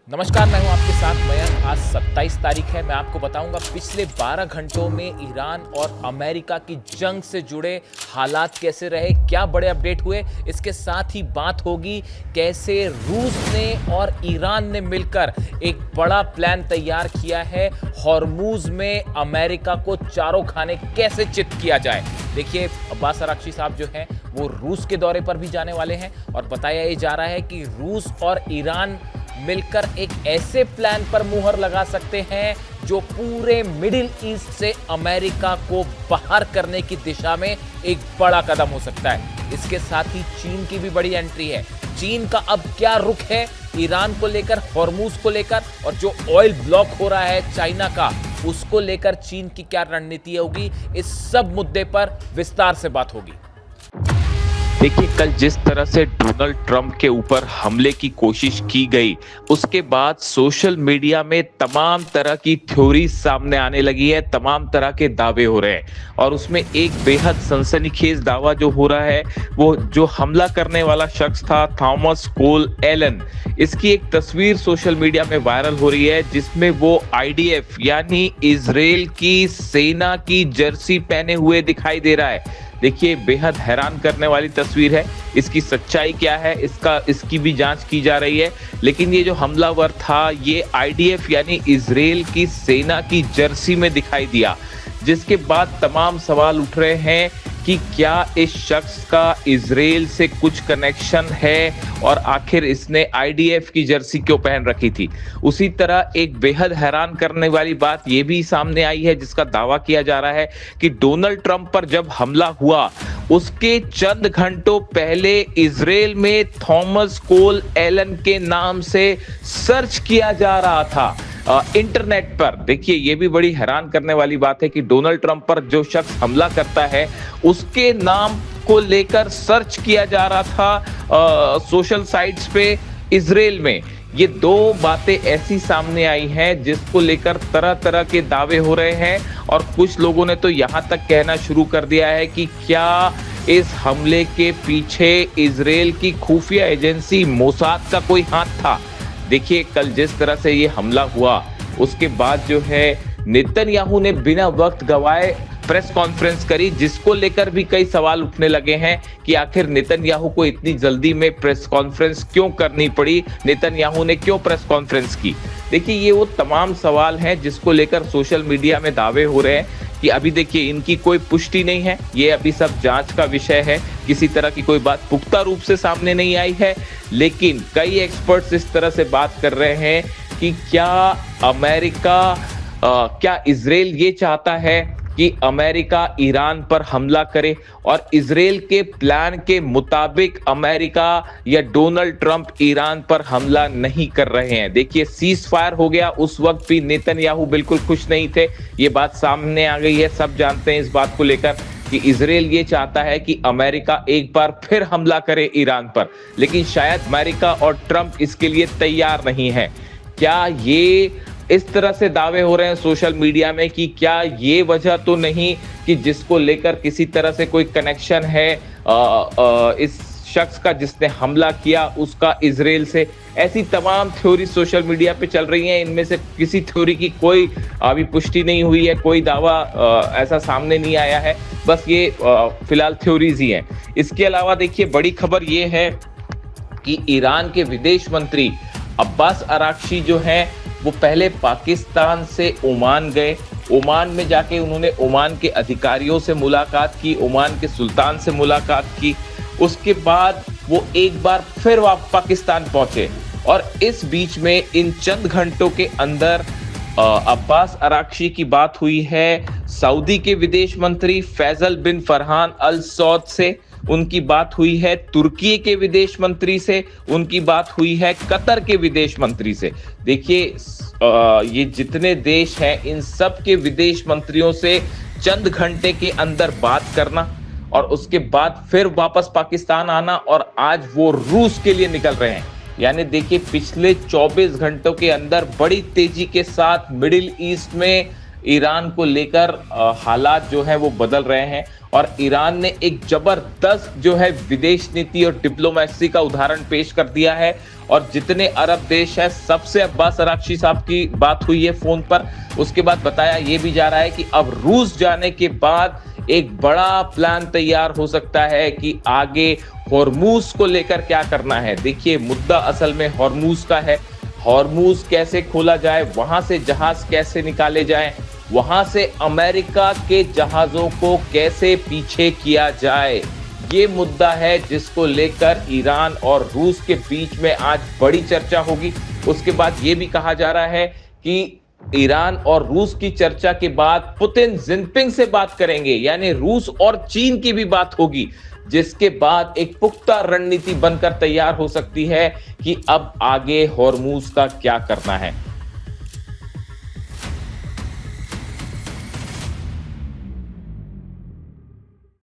नमस्कार, मैं हूं आपके साथ मयंक। आज 27 तारीख है। मैं आपको बताऊंगा पिछले 12 घंटों में ईरान और अमेरिका की जंग से जुड़े हालात कैसे रहे, क्या बड़े अपडेट हुए। इसके साथ ही बात होगी कैसे रूस ने और ईरान ने मिलकर एक बड़ा प्लान तैयार किया है, हॉर्मूज में अमेरिका को चारों खाने कैसे चित किया जाए। देखिए, अब्बास अराक्ची साहब जो हैं वो रूस के दौरे पर भी जाने वाले हैं और बताया ये जा रहा है कि रूस और ईरान मिलकर एक ऐसे प्लान पर मुहर लगा सकते हैं जो पूरे मिडिल ईस्ट से अमेरिका को बाहर करने की दिशा में एक बड़ा कदम हो सकता है। इसके साथ ही चीन की भी बड़ी एंट्री है। चीन का अब क्या रुख है ईरान को लेकर, हॉर्मूज को लेकर, और जो ऑयल ब्लॉक हो रहा है चाइना का, उसको लेकर चीन की क्या रणनीति होगी, इस सब मुद्दे पर विस्तार से बात होगी। देखिए, कल जिस तरह से डोनाल्ड ट्रंप के ऊपर हमले की कोशिश की गई, उसके बाद सोशल मीडिया में तमाम तरह की थ्योरी सामने आने लगी है, तमाम तरह के दावे हो रहे हैं। और उसमें एक बेहद सनसनीखेज दावा जो हो रहा है, वो जो हमला करने वाला शख्स था थॉमस कोल एलन, इसकी एक तस्वीर सोशल मीडिया में वायरल हो रही है जिसमें वो आईडीएफ यानी इजराइल की सेना की जर्सी पहने हुए दिखाई दे रहा है। देखिए, बेहद हैरान करने वाली तस्वीर है। इसकी सच्चाई क्या है, इसकी भी जांच की जा रही है। लेकिन ये जो हमलावर था, ये आईडीएफ यानी इजराइल की सेना की जर्सी में दिखाई दिया, जिसके बाद तमाम सवाल उठ रहे हैं कि क्या इस शख्स का इजराइल से कुछ कनेक्शन है और आखिर इसने आईडीएफ की जर्सी क्यों पहन रखी थी। उसी तरह एक बेहद हैरान करने वाली बात यह भी सामने आई है, जिसका दावा किया जा रहा है कि डोनाल्ड ट्रंप पर जब हमला हुआ उसके चंद घंटों पहले इजराइल में थॉमस कोल एलन के नाम से सर्च किया जा रहा था इंटरनेट पर। देखिए, ये भी बड़ी हैरान करने वाली बात है कि डोनाल्ड ट्रंप पर जो शख्स हमला करता है उसके नाम को लेकर सर्च किया जा रहा था सोशल साइट्स पे इजराइल में। ये दो बातें ऐसी सामने आई हैं जिसको लेकर तरह तरह के दावे हो रहे हैं, और कुछ लोगों ने तो यहां तक कहना शुरू कर दिया है कि क्या इस हमले के पीछे इजराइल की खुफिया एजेंसी मोसाद का कोई हाथ था। देखिए, कल जिस तरह से ये हमला हुआ उसके बाद जो है नेतन्याहू ने बिना वक्त गवाए प्रेस कॉन्फ्रेंस करी, जिसको लेकर भी कई सवाल उठने लगे हैं कि आखिर नेतन्याहू को इतनी जल्दी में प्रेस कॉन्फ्रेंस क्यों करनी पड़ी, नेतन्याहू ने क्यों प्रेस कॉन्फ्रेंस की। देखिए, ये वो तमाम सवाल हैं जिसको लेकर सोशल मीडिया में दावे हो रहे हैं कि अभी देखिए इनकी कोई पुष्टि नहीं है, ये अभी सब जांच का विषय है, किसी तरह की कोई बात पुख्ता रूप से सामने नहीं आई है। लेकिन कई एक्सपर्ट्स इस तरह से बात कर रहे हैं कि क्या अमेरिका क्या इजराइल ये चाहता है कि अमेरिका ईरान पर हमला करे, और इजराइल के प्लान के मुताबिक अमेरिका या डोनाल्ड ट्रंप ईरान पर हमला नहीं कर रहे हैं। देखिए, सीज फायर हो गया, उस वक्त भी नेतन्याहू बिल्कुल खुश नहीं थे, ये बात सामने आ गई है, सब जानते हैं इस बात को लेकर कि इजराइल ये चाहता है कि अमेरिका एक बार फिर हमला करे ईरान पर, लेकिन शायद अमेरिका और ट्रंप इसके लिए तैयार नहीं है। क्या ये इस तरह से दावे हो रहे हैं सोशल मीडिया में कि क्या ये वजह तो नहीं कि जिसको लेकर किसी तरह से कोई कनेक्शन है इस शख्स का जिसने हमला किया उसका इजराइल से। ऐसी तमाम थ्योरी सोशल मीडिया पे चल रही हैं, इनमें से किसी थ्योरी की कोई अभी पुष्टि नहीं हुई है, कोई दावा ऐसा सामने नहीं आया है, बस ये फिलहाल थ्योरीज ही हैं। इसके अलावा देखिए, बड़ी खबर ये है कि ईरान के विदेश मंत्री अब्बास अराक्ची जो हैं वो पहले पाकिस्तान से ओमान गए। ओमान में जाके उन्होंने ओमान के अधिकारियों से मुलाकात की, ओमान के सुल्तान से मुलाकात की। उसके बाद वो एक बार फिर पाकिस्तान पहुंचे, और इस बीच में इन चंद घंटों के अंदर अब्बास अराक्ची की बात हुई है सऊदी के विदेश मंत्री फैसल बिन फरहान अल सौद से, उनकी बात हुई है तुर्की के विदेश मंत्री से, उनकी बात हुई है कतर के विदेश मंत्री से। देखिए, ये जितने देश हैं इन सब के विदेश मंत्रियों से चंद घंटे के अंदर बात करना और उसके बाद फिर वापस पाकिस्तान आना, और आज वो रूस के लिए निकल रहे हैं। यानी देखिए, पिछले 24 घंटों के अंदर बड़ी तेजी के साथ मिडिल ईस्ट में ईरान को लेकर हालात जो है वो बदल रहे हैं और ईरान ने एक जबरदस्त जो है विदेश नीति और डिप्लोमेसी का उदाहरण पेश कर दिया है। और जितने अरब देश है सबसे अब्बास अरागची साहब की बात हुई है फोन पर। उसके बाद बताया ये भी जा रहा है कि अब रूस जाने के बाद एक बड़ा प्लान तैयार हो सकता है कि आगे हॉर्मूज को लेकर क्या करना है। देखिए मुद्दा असल में हॉर्मूज का है। हॉर्मूज कैसे खोला जाए, वहां से जहाज कैसे निकाले जाएं, वहां से अमेरिका के जहाजों को कैसे पीछे किया जाए, ये मुद्दा है जिसको लेकर ईरान और रूस के बीच में आज बड़ी चर्चा होगी। उसके बाद ये भी कहा जा रहा है कि ईरान और रूस की चर्चा के बाद पुतिन जिनपिंग से बात करेंगे, यानी रूस और चीन की भी बात होगी, जिसके बाद एक पुख्ता रणनीति बनकर तैयार हो सकती है कि अब आगे हॉर्मूज का क्या करना है।